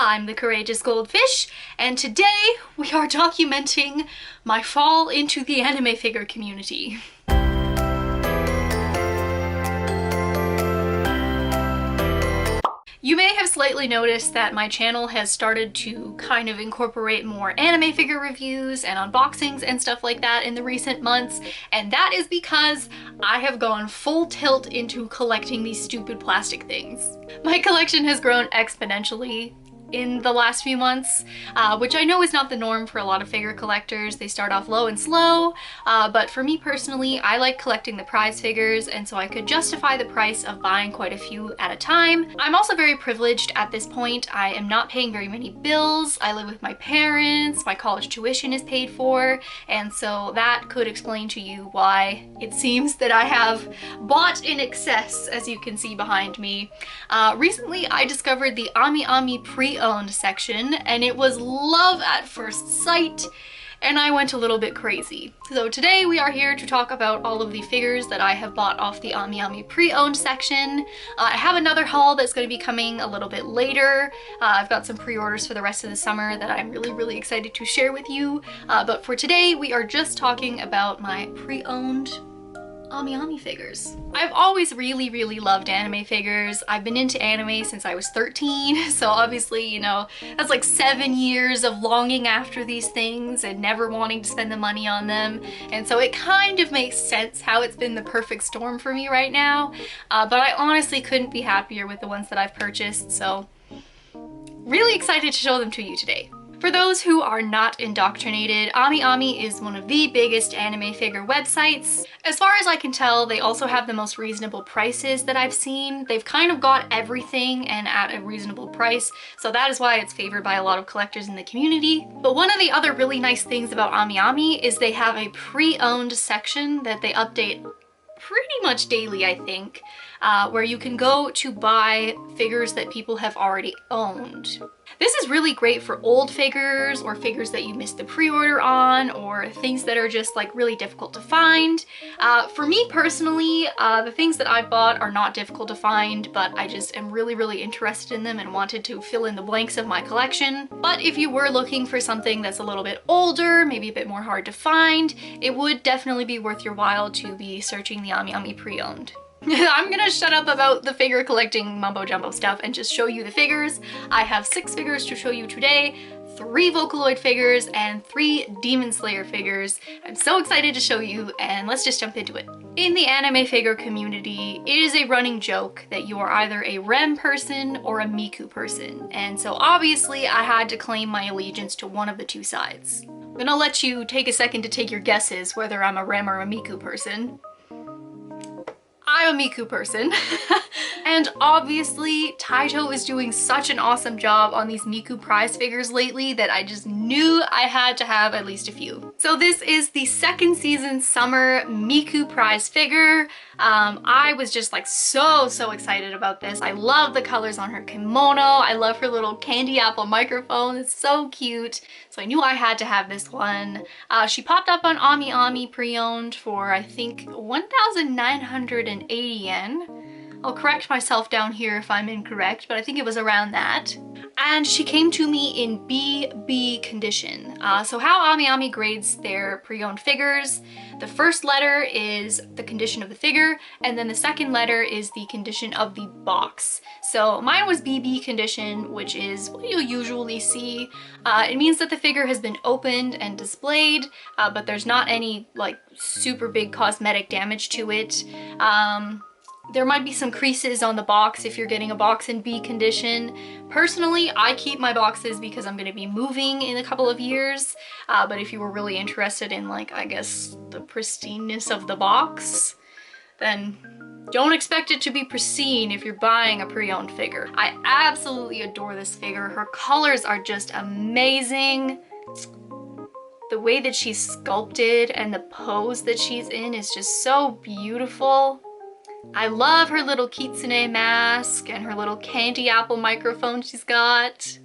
I'm the Courageous Goldfish, and today we are documenting my fall into the anime figure community. You may have slightly noticed that my channel has started to kind of incorporate more anime figure reviews and unboxings and stuff like that in the recent months, and that is because I have gone full tilt into collecting these stupid plastic things. My collection has grown exponentially in the last few months, which I know is not the norm for a lot of figure collectors. They start off low and slow, but for me personally, I like collecting the prize figures, and so I could justify the price of buying quite a few at a time. I'm also very privileged at this point. I am not paying very many bills. I live with my parents, my college tuition is paid for, and so that could explain to you why it seems that I have bought in excess, as you can see behind me. Recently, I discovered the Amiami Preowned section, and it was love at first sight, and I went a little bit crazy. So today we are here to talk about all of the figures that I have bought off the Amiami Pre-Owned section. I have another haul that's going to be coming a little bit later. I've got some pre-orders for the rest of the summer that I'm really excited to share with you, but for today we are just talking about my pre-owned Amiami figures. I've always really loved anime figures. I've been into anime since I was 13, so obviously, you know, that's like 7 years of longing after these things and never wanting to spend the money on them, and so it kind of makes sense how it's been the perfect storm for me right now, but I honestly couldn't be happier with the ones that I've purchased, so really excited to show them to you today. For those who are not indoctrinated, Amiami is one of the biggest anime figure websites. As far as I can tell, they also have the most reasonable prices that I've seen. They've kind of got everything and at a reasonable price, so that is why it's favored by a lot of collectors in the community. But one of the other really nice things about Amiami is they have a pre-owned section that they update pretty much daily, I think, where you can go to buy figures that people have already owned. This is really great for old figures or figures that you missed the pre-order on, or things that are just like really difficult to find. For me personally, the things that I've bought are not difficult to find, but I just am really interested in them and wanted to fill in the blanks of my collection. But if you were looking for something that's a little bit older, maybe a bit more hard to find, it would definitely be worth your while to be searching the Amiami Pre-Owned. I'm gonna shut up about the figure collecting mumbo jumbo stuff and just show you the figures. I have 6 figures to show you today, 3 Vocaloid figures and 3 Demon Slayer figures. I'm so excited to show you, and let's just jump into it. In the anime figure community, it is a running joke that you are either a Rem person or a Miku person, and so obviously I had to claim my allegiance to one of the two sides. I'm gonna let you take a second to take your guesses whether I'm a Rem or a Miku person. I'm a Miku person. And obviously Taito is doing such an awesome job on these Miku prize figures lately that I just knew I had to have at least a few. So this is the second season summer Miku prize figure. I was just like so excited about this. I love the colors on her kimono. I love her little candy apple microphone. It's so cute. So I knew I had to have this one. She popped up on Amiami Pre-Owned for I think 1,980 yen. I'll correct myself down here if I'm incorrect, but I think it was around that. And she came to me in BB condition. So how Amiami grades their pre-owned figures, the first letter is the condition of the figure, and then the second letter is the condition of the box. So mine was BB condition, which is what you'll usually see. It means that the figure has been opened and displayed, but there's not any like super big cosmetic damage to it. There might be some creases on the box if you're getting a box in B condition. Personally, I keep my boxes because I'm going to be moving in a couple of years, but if you were really interested in like, I guess, the pristineness of the box, then don't expect it to be pristine if you're buying a pre-owned figure. I absolutely adore this figure. Her colors are just amazing. The way that she's sculpted and the pose that she's in is just so beautiful. I love her little kitsune mask and her little candy apple microphone she's got.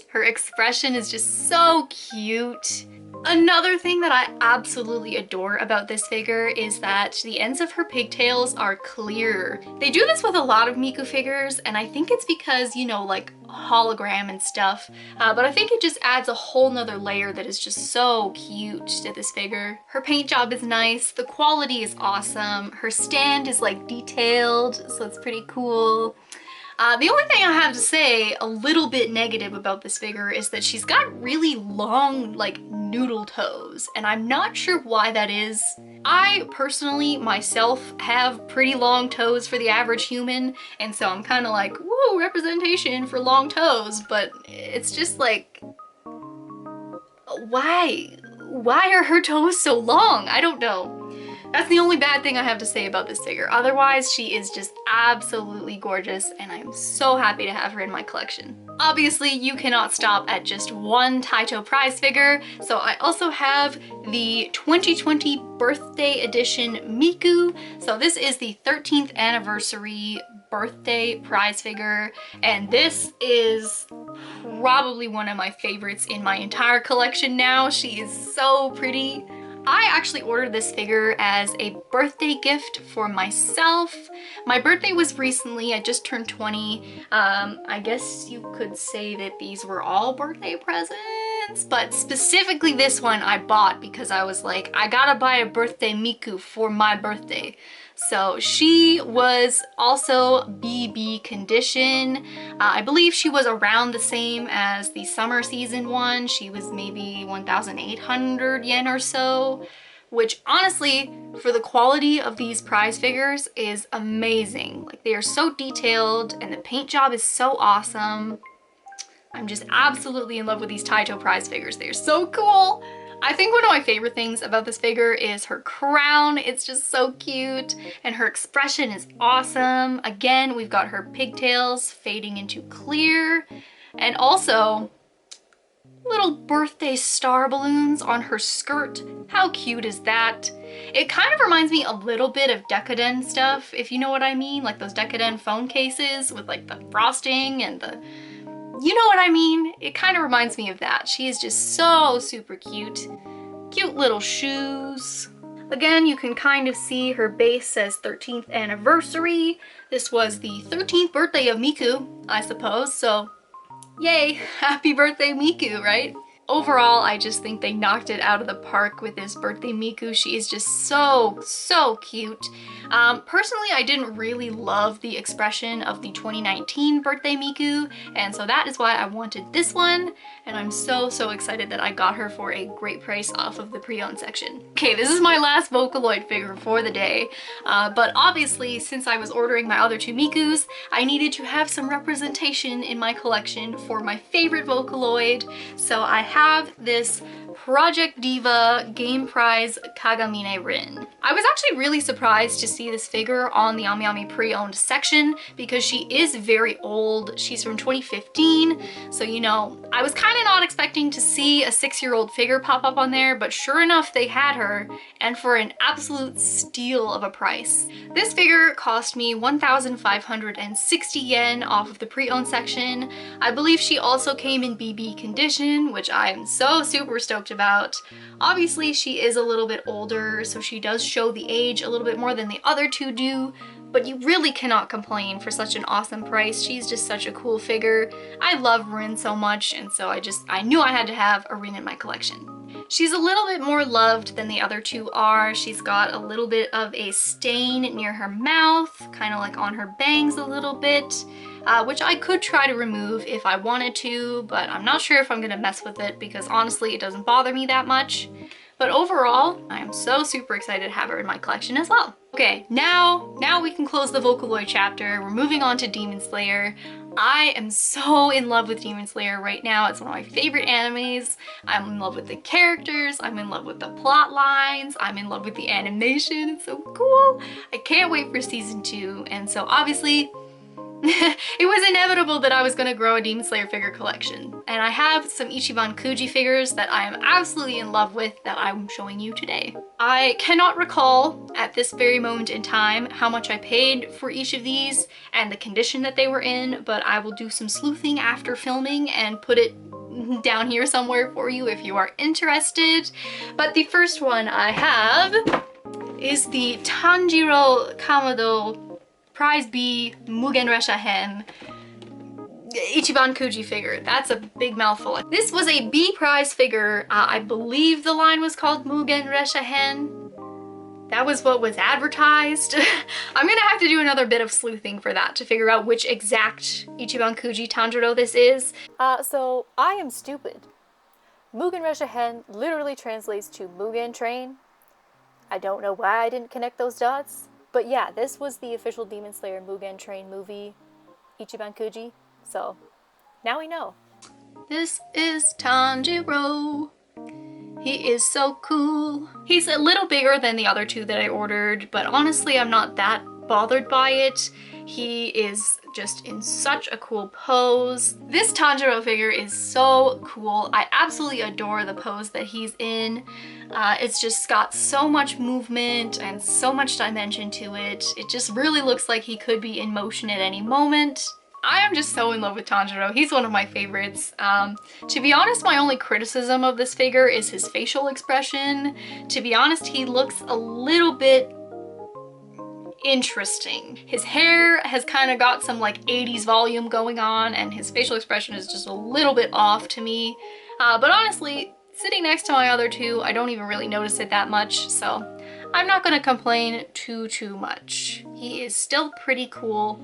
Her expression is just so cute. Another thing that I absolutely adore about this figure is that the ends of her pigtails are clear. They do this with a lot of Miku figures, and I think it's because, you know, like hologram and stuff, but I think it just adds a whole nother layer that is just so cute to this figure. Her paint job is nice, the quality is awesome, her stand is like detailed, so it's pretty cool. The only thing I have to say a little bit negative about this figure is that she's got really long, like, noodle toes, and I'm not sure why that is. I personally, myself, have pretty long toes for the average human, and so I'm kind of like, woo, representation for long toes, but it's just like, why? Why are her toes so long? I don't know. That's the only bad thing I have to say about this figure. Otherwise, she is just absolutely gorgeous, and I'm so happy to have her in my collection. Obviously, you cannot stop at just one Taito prize figure, so I also have the 2020 birthday edition Miku. So this is the 13th anniversary birthday prize figure, and this is probably one of my favorites in my entire collection now. She is so pretty. I actually ordered this figure as a birthday gift for myself. My birthday was recently, I just turned 20. I guess you could say that these were all birthday presents, but specifically this one I bought because I was like, I gotta buy a birthday Miku for my birthday. So she was also BB condition. I believe she was around the same as the summer season one. She was maybe 1,800 yen or so, which honestly, for the quality of these prize figures is amazing. Like, they are so detailed and the paint job is so awesome. I'm just absolutely in love with these Taito prize figures. They're so cool. I think one of my favorite things about this figure is her crown. It's just so cute, and her expression is awesome. Again, we've got her pigtails fading into clear, and also little birthday star balloons on her skirt. How cute is that? It kind of reminds me a little bit of Decadent stuff, if you know what I mean, like those Decadent phone cases with like the frosting and the, you know what I mean? It kind of reminds me of that. She is just so super cute. Cute little shoes. Again, you can kind of see her base says 13th anniversary. This was the 13th birthday of Miku, I suppose, so yay, happy birthday Miku, right? Overall, I just think they knocked it out of the park with this birthday Miku. She is just so, so cute. Personally, I didn't really love the expression of the 2019 birthday Miku, and so that is why I wanted this one, and I'm so, so excited that I got her for a great price off of the pre-owned section. Okay, this is my last Vocaloid figure for the day, but obviously, since I was ordering my other two Mikus, I needed to have some representation in my collection for my favorite Vocaloid, so I have this Project Diva Game Prize Kagamine Rin. I was actually really surprised to see this figure on the Amiami Pre-Owned section because she is very old. She's from 2015, so you know, I was kind of not expecting to see a 6-year-old figure pop up on there, but sure enough they had her, and for an absolute steal of a price. This figure cost me 1,560 yen off of the pre-owned section. I believe she also came in BB condition, which I'm so super stoked about. Obviously she is a little bit older, so she does show the age a little bit more than the other two do, but you really cannot complain for such an awesome price. She's just such a cool figure. I love Rin so much, and so I knew I had to have a Rin in my collection. She's a little bit more loved than the other two are. She's got a little bit of a stain near her mouth, kind of like on her bangs a little bit, which I could try to remove if I wanted to, but I'm not sure if I'm gonna mess with it because honestly it doesn't bother me that much. But overall, I am so super excited to have her in my collection as well. Okay, now we can close the Vocaloid chapter. We're moving on to Demon Slayer. I am so in love with Demon Slayer right now. It's one of my favorite animes. I'm in love with the characters. I'm in love with the plot lines. I'm in love with the animation. It's so cool. I can't wait for season 2. And so obviously, it was inevitable that I was going to grow a Demon Slayer figure collection. And I have some Ichiban Kuji figures that I am absolutely in love with that I'm showing you today. I cannot recall at this very moment in time how much I paid for each of these and the condition that they were in, but I will do some sleuthing after filming and put it down here somewhere for you if you are interested. But the first one I have is the Tanjiro Kamado Prize B Mugen Resha Hen Ichiban Kuji figure. That's a big mouthful. This was a B prize figure. I believe the line was called Mugen Resha Hen. That was what was advertised. I'm gonna have to do another bit of sleuthing for that to figure out which exact Ichiban Kuji Tanjiro this is. So I am stupid. Mugen Resha Hen literally translates to Mugen Train. I don't know why I didn't connect those dots. But yeah, this was the official Demon Slayer Mugen Train movie, Ichiban Kuji. So now we know. This is Tanjiro. He is so cool. He's a little bigger than the other two that I ordered, but honestly, I'm not that bothered by it. He is just in such a cool pose. This Tanjiro figure is so cool. I absolutely adore the pose that he's in. It's just got so much movement and so much dimension to it. It just really looks like he could be in motion at any moment. I am just so in love with Tanjiro. He's one of my favorites. To be honest, my only criticism of this figure is his facial expression. To be honest, he looks a little bit interesting. His hair has kind of got some like 80s volume going on, and his facial expression is just a little bit off to me. But honestly, sitting next to my other two, I don't even really notice it that much, so I'm not gonna complain too much. He is still pretty cool.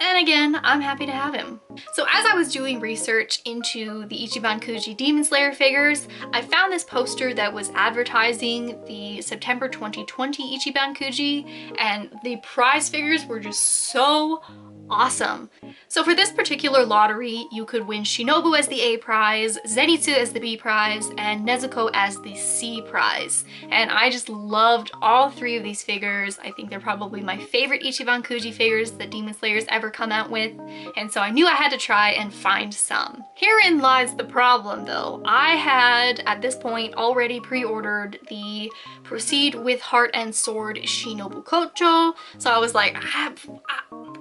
And again, I'm happy to have him. So as I was doing research into the Ichiban Kuji Demon Slayer figures, I found this poster that was advertising the September 2020 Ichiban Kuji, and the prize figures were just so awesome. So for this particular lottery, you could win Shinobu as the A prize, Zenitsu as the B prize, and Nezuko as the C prize. And I just loved all three of these figures. I think they're probably my favorite Ichiban Kuji figures that Demon Slayer's ever come out with, and so I knew I had to try and find some. Herein lies the problem though. I had, at this point, already pre-ordered the Proceed with Heart and Sword Shinobu Kocho, so I was like,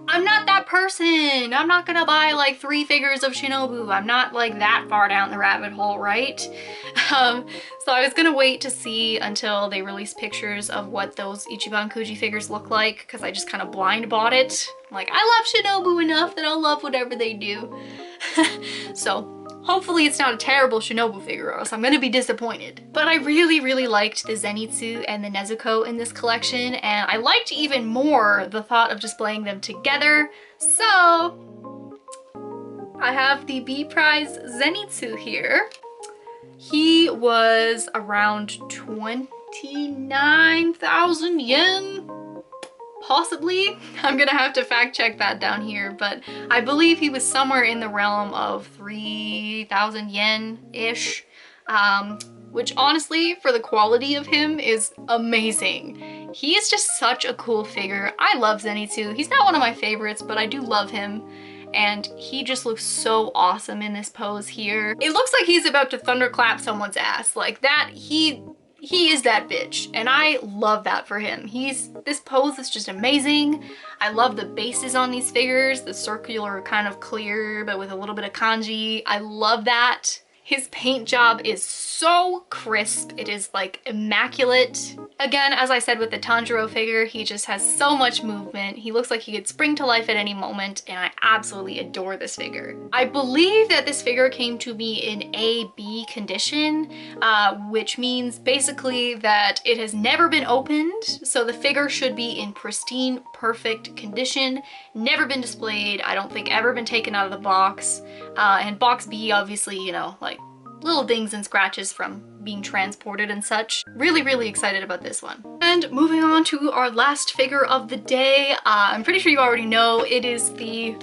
I'm not that person. I'm not gonna buy like 3 figures of Shinobu. I'm not like that far down the rabbit hole, right? So I was gonna wait to see until they release pictures of what those Ichiban Kuji figures look like, because I just kind of blind bought it. I'm like, I love Shinobu enough that I'll love whatever they do. So hopefully it's not a terrible Shinobu figure, or else I'm gonna be disappointed. But I really liked the Zenitsu and the Nezuko in this collection, and I liked even more the thought of displaying them together. So I have the B prize Zenitsu here. He was around 29,000 yen. Possibly. I'm gonna have to fact check that down here, but I believe he was somewhere in the realm of 3,000 yen-ish, which honestly, for the quality of him, is amazing. He is just such a cool figure. I love Zenitsu. He's not one of my favorites, but I do love him, and he just looks so awesome in this pose here. It looks like he's about to thunderclap someone's ass. Like that, he is that bitch, and I love that for him. This pose is just amazing. I love the bases on these figures, the circular kind of clear but with a little bit of kanji. I love that. His paint job is so crisp. It is like immaculate. Again, as I said with the Tanjiro figure, he just has so much movement. He looks like he could spring to life at any moment, and I absolutely adore this figure. I believe that this figure came to me in AB condition, which means basically that it has never been opened, so the figure should be in pristine, perfect condition, never been displayed, I don't think ever been taken out of the box, and box B, obviously, you know, like little dings and scratches from being transported and such. Really excited about this one. And moving on to our last figure of the day, I'm pretty sure you already know, it is the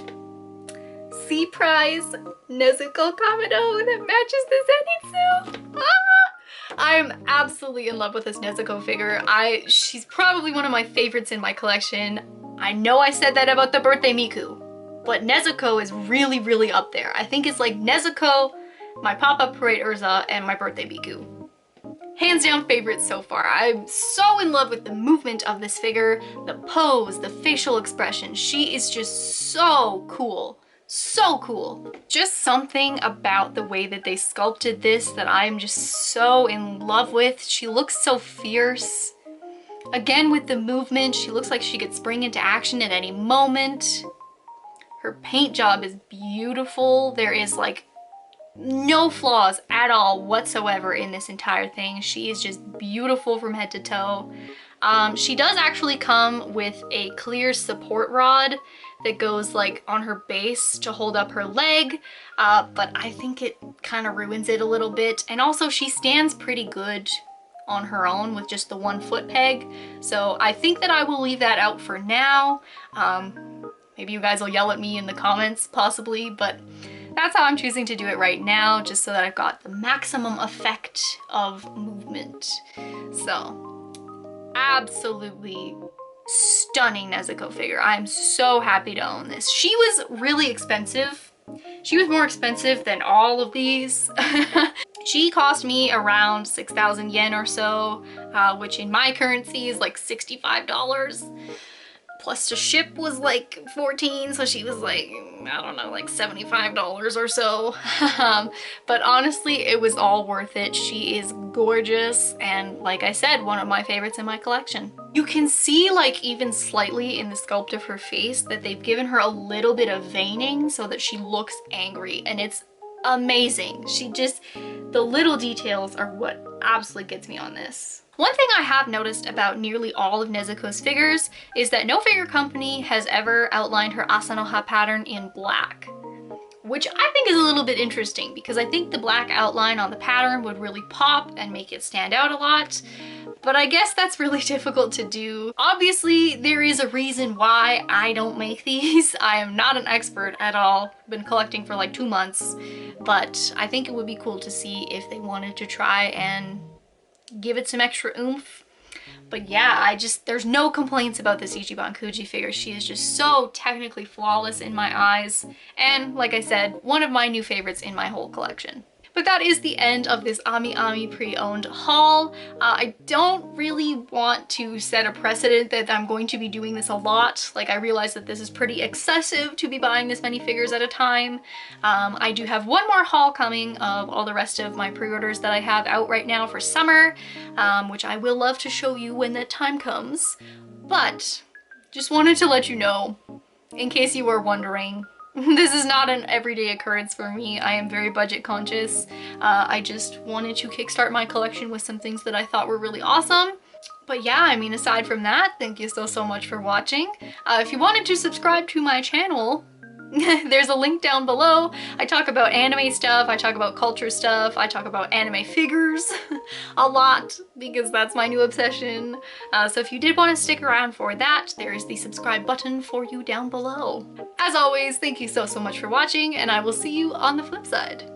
C prize Nezuko Kamado that matches the Zenitsu. I am absolutely in love with this Nezuko figure. She's probably one of my favorites in my collection. I know I said that about the birthday Miku, but Nezuko is really up there. I think it's like Nezuko, my Pop-Up Parade Urza, and my birthday Miku. Hands down favorites so far. I'm so in love with the movement of this figure, the pose, the facial expression. She is just so cool. So cool. Just something about the way that they sculpted this that I'm just so in love with. She looks so fierce. Again, with the movement, she looks like she could spring into action at any moment. Her paint job is beautiful. There is like no flaws at all whatsoever in this entire thing. She is just beautiful from head to toe. She does actually come with a clear support rod that goes like on her base to hold up her leg, but I think it kind of ruins it a little bit. And also she stands pretty good on her own with just the 1 foot peg. So I think that I will leave that out for now. Maybe you guys will yell at me in the comments possibly, but that's how I'm choosing to do it right now, just so that I've got the maximum effect of movement. So absolutely stunning Nezuko figure. I'm so happy to own this. She was really expensive. She was more expensive than all of these. She cost me around 6,000 yen or so, which in my currency is like $65. Plus to ship was like 14, so she was like, I don't know, like $75 or so. But honestly, it was all worth it. She is gorgeous, and like I said, one of my favorites in my collection. You can see like even slightly in the sculpt of her face that they've given her a little bit of veining so that she looks angry, and it's amazing. The little details are what absolutely gets me on this. One thing I have noticed about nearly all of Nezuko's figures is that no figure company has ever outlined her Asanoha pattern in black, which I think is a little bit interesting because I think the black outline on the pattern would really pop and make it stand out a lot. But I guess that's really difficult to do. Obviously, there is a reason why I don't make these. I am not an expert at all. I've been collecting for like 2 months, but I think it would be cool to see if they wanted to try and give it some extra oomph. But yeah, there's no complaints about this Ichiban Kuji figure. She is just so technically flawless in my eyes. And like I said, one of my new favorites in my whole collection. But that is the end of this Amiami Pre-Owned haul. I don't really want to set a precedent that I'm going to be doing this a lot. Like, I realize that this is pretty excessive to be buying this many figures at a time. I do have one more haul coming of all the rest of my pre-orders that I have out right now for summer, which I will love to show you when that time comes. But just wanted to let you know, in case you were wondering, this is not an everyday occurrence for me. I am very budget conscious. I just wanted to kickstart my collection with some things that I thought were really awesome. But yeah, I mean, aside from that, thank you so much for watching. If you wanted to subscribe to my channel, there's a link down below. I talk about anime stuff, I talk about culture stuff, I talk about anime figures a lot because that's my new obsession. So if you did want to stick around for that, there is the subscribe button for you down below. As always, thank you so much for watching, and I will see you on the flip side.